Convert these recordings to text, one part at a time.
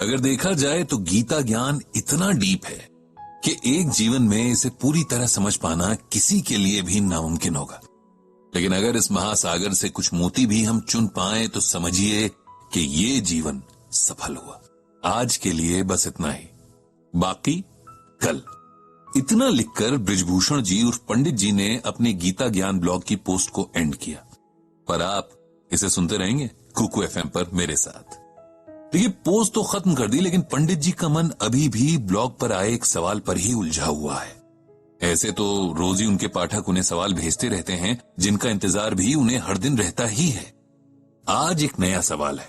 अगर देखा जाए तो गीता ज्ञान इतना डीप है कि एक जीवन में इसे पूरी तरह समझ पाना किसी के लिए भी नामुमकिन होगा। लेकिन अगर इस महासागर से कुछ मोती भी हम चुन पाए तो समझिए कि ये जीवन सफल हुआ। आज के लिए बस इतना ही, बाकी कल। इतना लिखकर ब्रिजभूषण जी उर्फ पंडित जी ने अपने गीता ज्ञान ब्लॉग की पोस्ट को एंड किया। पर आप इसे सुनते रहेंगे कुकू एफएम पर मेरे साथ। देखिए, पोस्ट तो खत्म कर दी, लेकिन पंडित जी का मन अभी भी ब्लॉग पर आए एक सवाल पर ही उलझा हुआ है। ऐसे तो रोज ही उनके पाठक उन्हें सवाल भेजते रहते हैं, जिनका इंतजार भी उन्हें हर दिन रहता ही है। आज एक नया सवाल है,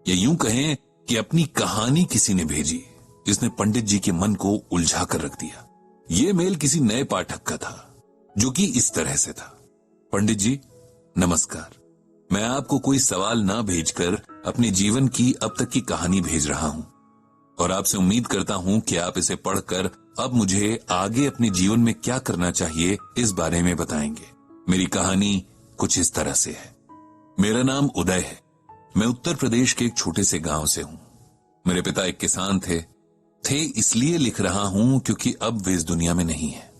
या यूं कहें कि अपनी कहानी किसी ने भेजी जिसने पंडित जी के मन को उलझा कर रख दिया। ये मेल किसी नए पाठक का था, जो कि इस तरह से था। पंडित जी नमस्कार, मैं आपको कोई सवाल ना भेजकर अपने जीवन की अब तक की कहानी भेज रहा हूं और आपसे उम्मीद करता हूं कि आप इसे पढ़कर अब मुझे आगे अपने जीवन में क्या करना चाहिए इस बारे में बताएंगे। मेरी कहानी कुछ इस तरह से है। मेरा नाम उदय है। मैं उत्तर प्रदेश के एक छोटे से गांव से हूं। मेरे पिता एक किसान थे इसलिए लिख रहा हूं क्योंकि अब वे इस दुनिया में नहीं है।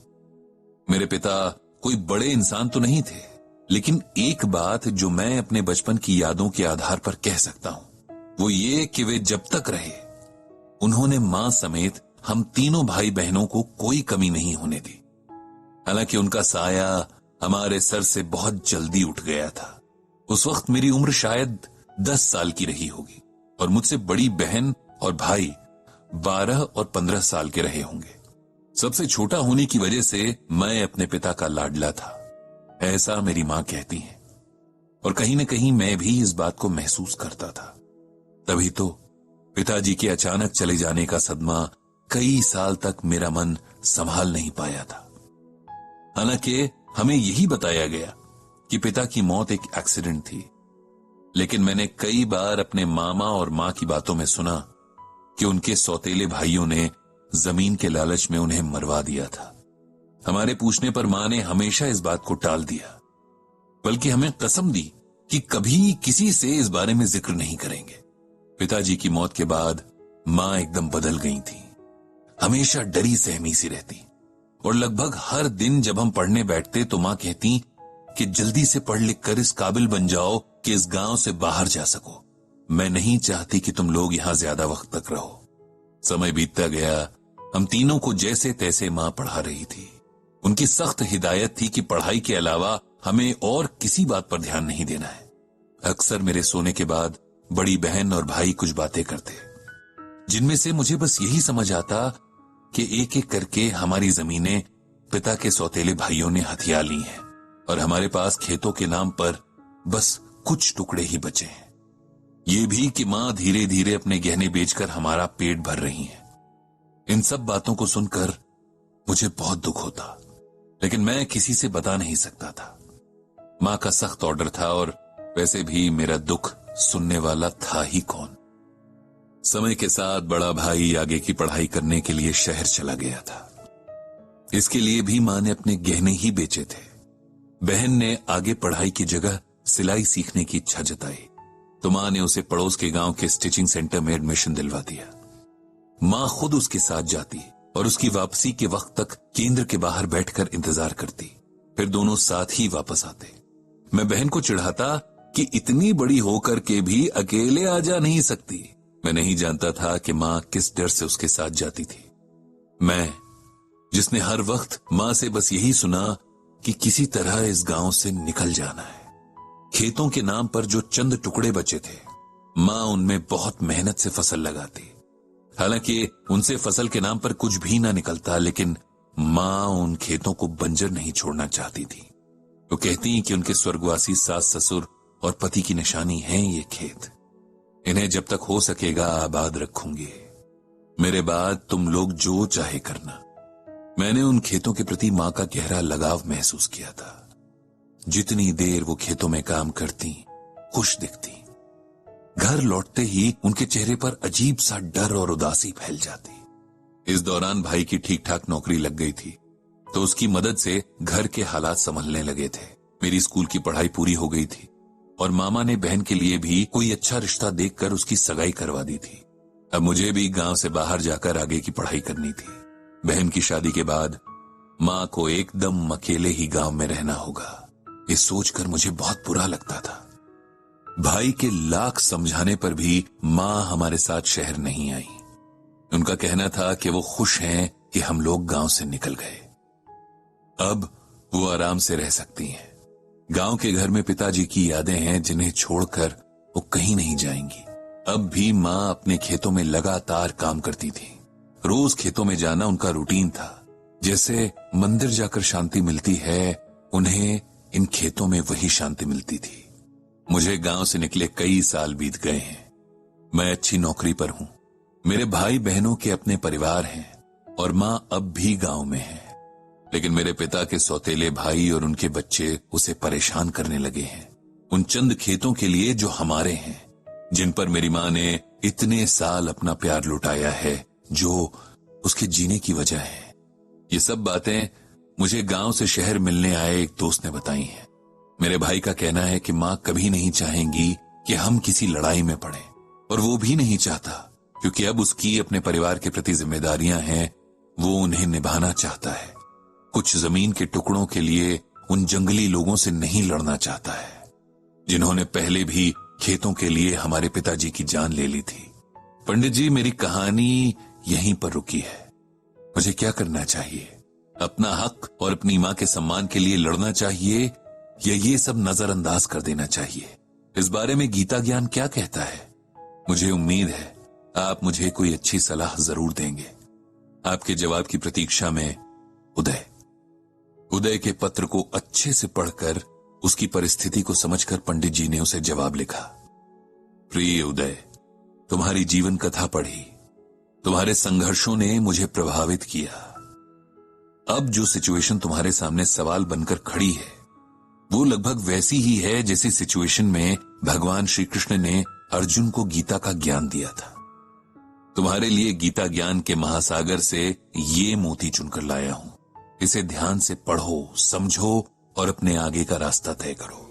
मेरे पिता कोई बड़े इंसान तो नहीं थे, लेकिन एक बात जो मैं अपने बचपन की यादों के आधार पर कह सकता हूं वो ये कि वे जब तक रहे उन्होंने मां समेत हम तीनों भाई बहनों को कोई कमी नहीं होने दी। हालांकि उनका साया हमारे सर से बहुत जल्दी उठ गया था। उस वक्त मेरी उम्र शायद 10 साल की रही होगी और मुझसे बड़ी बहन और भाई 12 और 15 साल के रहे होंगे। सबसे छोटा होने की वजह से मैं अपने पिता का लाडला था, ऐसा मेरी मां कहती है। और कहीं न कहीं मैं भी इस बात को महसूस करता था। तभी तो पिताजी के अचानक चले जाने का सदमा कई साल तक मेरा मन संभाल नहीं पाया था। हालांकि हमें यही बताया गया कि पिता की मौत एक एक्सीडेंट थी, लेकिन मैंने कई बार अपने मामा और मां की बातों में सुना कि उनके सौतेले भाइयों ने जमीन के लालच में उन्हें मरवा दिया था। हमारे पूछने पर मां ने हमेशा इस बात को टाल दिया, बल्कि हमें कसम दी कि कभी किसी से इस बारे में जिक्र नहीं करेंगे। पिताजी की मौत के बाद मां एकदम बदल गई थी। हमेशा डरी सहमी सी रहती और लगभग हर दिन जब हम पढ़ने बैठते तो मां कहती कि जल्दी से पढ़ लिख कर इस काबिल बन जाओ कि इस गांव से बाहर जा सको। मैं नहीं चाहती कि तुम लोग यहां ज्यादा वक्त तक रहो। समय बीतता गया, हम तीनों को जैसे तैसे मां पढ़ा रही थी। उनकी सख्त हिदायत थी कि पढ़ाई के अलावा हमें और किसी बात पर ध्यान नहीं देना है। अक्सर मेरे सोने के बाद बड़ी बहन और भाई कुछ बातें करते, जिनमें से मुझे बस यही समझ आता कि एक एक करके हमारी जमीनें पिता के सौतेले भाइयों ने हथिया ली हैं और हमारे पास खेतों के नाम पर बस कुछ टुकड़े ही बचे हैं। ये भी कि मां धीरे धीरे अपने गहने बेचकर हमारा पेट भर रही है। इन सब बातों को सुनकर मुझे बहुत दुख होता, लेकिन मैं किसी से बता नहीं सकता था। मां का सख्त ऑर्डर था और वैसे भी मेरा दुख सुनने वाला था ही कौन। समय के साथ बड़ा भाई आगे की पढ़ाई करने के लिए शहर चला गया था। इसके लिए भी मां ने अपने गहने ही बेचे थे। बहन ने आगे पढ़ाई की जगह सिलाई सीखने की इच्छा जताई तो मां ने उसे पड़ोस के गांव के स्टिचिंग सेंटर में एडमिशन दिलवा दिया। मां खुद उसके साथ जाती और उसकी वापसी के वक्त तक केंद्र के बाहर बैठकर इंतजार करती। फिर दोनों साथ ही वापस आते। मैं बहन को चिढ़ाता कि इतनी बड़ी होकर के भी अकेले आ जा नहीं सकती। मैं नहीं जानता था कि मां किस डर से उसके साथ जाती थी। मैं, जिसने हर वक्त मां से बस यही सुना कि किसी तरह इस गांव से निकल जाना है। खेतों के नाम पर जो चंद टुकड़े बचे थे, मां उनमें बहुत मेहनत से फसल लगाती। हालांकि उनसे फसल के नाम पर कुछ भी ना निकलता, लेकिन मां उन खेतों को बंजर नहीं छोड़ना चाहती थी। वो कहती कि उनके स्वर्गवासी सास ससुर और पति की निशानी है ये खेत। इन्हें जब तक हो सकेगा आबाद रखूंगी। मेरे बाद तुम लोग जो चाहे करना। मैंने उन खेतों के प्रति मां का गहरा लगाव महसूस किया था। जितनी देर वो खेतों में काम करती, खुश दिखती, घर लौटते ही उनके चेहरे पर अजीब सा डर और उदासी फैल जाती। इस दौरान भाई की ठीक ठाक नौकरी लग गई थी तो उसकी मदद से घर के हालात संभलने लगे थे। मेरी स्कूल की पढ़ाई पूरी हो गई थी और मामा ने बहन के लिए भी कोई अच्छा रिश्ता देखकर उसकी सगाई करवा दी थी। अब मुझे भी गांव से बाहर जाकर आगे की पढ़ाई करनी थी। बहन की शादी के बाद मां को एकदम अकेले ही गांव में रहना होगा, ये सोचकर मुझे बहुत बुरा लगता था। भाई के लाख समझाने पर भी मां हमारे साथ शहर नहीं आई। उनका कहना था कि वो खुश हैं कि हम लोग गांव से निकल गए, अब वो आराम से रह सकती हैं। गांव के घर में पिताजी की यादें हैं जिन्हें छोड़कर वो कहीं नहीं जाएंगी। अब भी मां अपने खेतों में लगातार काम करती थी। रोज खेतों में जाना उनका रूटीन था। जैसे मंदिर जाकर शांति मिलती है, उन्हें इन खेतों में वही शांति मिलती थी। मुझे गांव से निकले कई साल बीत गए हैं। मैं अच्छी नौकरी पर हूं, मेरे भाई बहनों के अपने परिवार हैं और मां अब भी गांव में है। लेकिन मेरे पिता के सौतेले भाई और उनके बच्चे उसे परेशान करने लगे हैं, उन चंद खेतों के लिए जो हमारे हैं, जिन पर मेरी मां ने इतने साल अपना प्यार लुटाया है, जो उसके जीने की वजह है। ये सब बातें मुझे गांव से शहर मिलने आए एक दोस्त ने बताई हैं। मेरे भाई का कहना है कि मां कभी नहीं चाहेंगी कि हम किसी लड़ाई में पड़े, और वो भी नहीं चाहता, क्योंकि अब उसकी अपने परिवार के प्रति जिम्मेदारियां हैं, वो उन्हें निभाना चाहता है। कुछ जमीन के टुकड़ों के लिए उन जंगली लोगों से नहीं लड़ना चाहता है, जिन्होंने पहले भी खेतों के लिए हमारे पिताजी की जान ले ली थी। पंडित जी, मेरी कहानी यहीं पर रुकी है। मुझे क्या करना चाहिए? अपना हक और अपनी मां के सम्मान के लिए लड़ना चाहिए या ये सब नजरअंदाज कर देना चाहिए? इस बारे में गीता ज्ञान क्या कहता है? मुझे उम्मीद है आप मुझे कोई अच्छी सलाह जरूर देंगे। आपके जवाब की प्रतीक्षा में, उदय। उदय के पत्र को अच्छे से पढ़कर उसकी परिस्थिति को समझकर पंडित जी ने उसे जवाब लिखा। प्रिय उदय, तुम्हारी जीवन कथा पढ़ी, तुम्हारे संघर्षों ने मुझे प्रभावित किया। अब जो सिचुएशन तुम्हारे सामने सवाल बनकर खड़ी है, वो लगभग वैसी ही है जैसी सिचुएशन में भगवान श्री कृष्ण ने अर्जुन को गीता का ज्ञान दिया था। तुम्हारे लिए गीता ज्ञान के महासागर से ये मोती चुनकर लाया हूं। इसे ध्यान से पढ़ो, समझो और अपने आगे का रास्ता तय करो।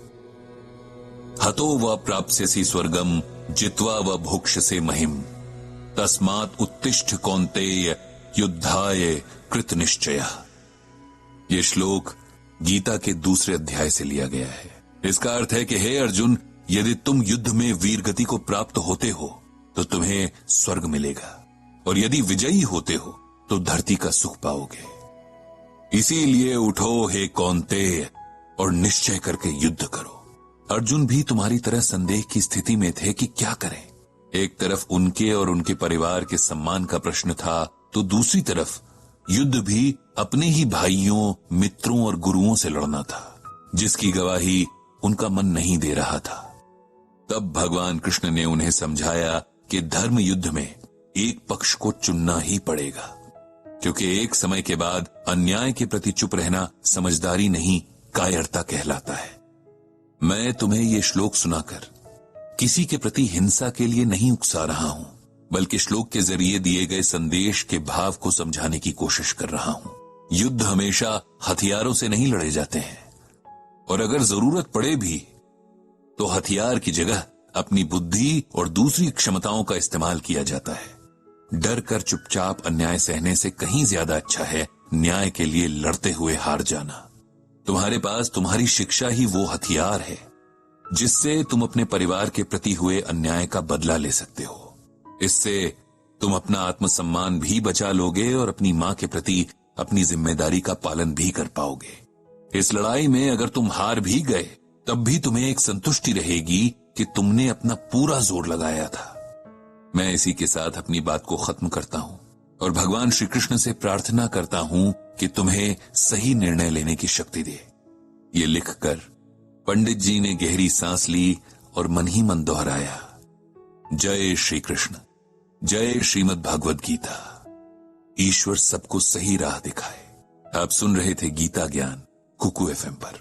हतो व प्राप्स्यसि स्वर्गम जित्वा व भुक्ष्यसे महिम तस्मात् उत्तिष्ठ कौन्तेय युद्धाय कृत निश्चयः। ये श्लोक गीता के दूसरे अध्याय से लिया गया है। इसका अर्थ है कि हे अर्जुन, यदि तुम युद्ध में वीर गति को प्राप्त होते हो तो तुम्हें स्वर्ग मिलेगा, और यदि विजयी होते हो तो धरती का सुख पाओगे। इसीलिए उठो हे कौन्तेय और निश्चय करके युद्ध करो। अर्जुन भी तुम्हारी तरह संदेह की स्थिति में थे कि क्या करें। एक तरफ उनके और उनके परिवार के सम्मान का प्रश्न था, तो दूसरी तरफ युद्ध भी अपने ही भाइयों, मित्रों और गुरुओं से लड़ना था, जिसकी गवाही उनका मन नहीं दे रहा था। तब भगवान कृष्ण ने उन्हें समझाया कि धर्म युद्ध में एक पक्ष को चुनना ही पड़ेगा, क्योंकि एक समय के बाद अन्याय के प्रति चुप रहना समझदारी नहीं, कायरता कहलाता है। मैं तुम्हें ये श्लोक सुनाकर किसी के प्रति हिंसा के लिए नहीं उकसा रहा हूं, बल्कि श्लोक के जरिए दिए गए संदेश के भाव को समझाने की कोशिश कर रहा हूं। युद्ध हमेशा हथियारों से नहीं लड़े जाते हैं, और अगर जरूरत पड़े भी तो हथियार की जगह अपनी बुद्धि और दूसरी क्षमताओं का इस्तेमाल किया जाता है। डर कर चुपचाप अन्याय सहने से कहीं ज्यादा अच्छा है न्याय के लिए लड़ते हुए हार जाना। तुम्हारे पास तुम्हारी शिक्षा ही वो हथियार है जिससे तुम अपने परिवार के प्रति हुए अन्याय का बदला ले सकते हो। इससे तुम अपना आत्मसम्मान भी बचा लोगे और अपनी मां के प्रति अपनी जिम्मेदारी का पालन भी कर पाओगे। इस लड़ाई में अगर तुम हार भी गए तब भी तुम्हें एक संतुष्टि रहेगी कि तुमने अपना पूरा जोर लगाया था। मैं इसी के साथ अपनी बात को खत्म करता हूं और भगवान श्री कृष्ण से प्रार्थना करता हूं कि तुम्हें सही निर्णय लेने की शक्ति दे। ये लिखकर पंडित जी ने गहरी सांस ली और मन ही मन दोहराया, जय श्री कृष्ण, जय श्रीमद् भागवत गीता। ईश्वर सबको सही राह दिखाए। आप सुन रहे थे गीता ज्ञान कुकू FM पर।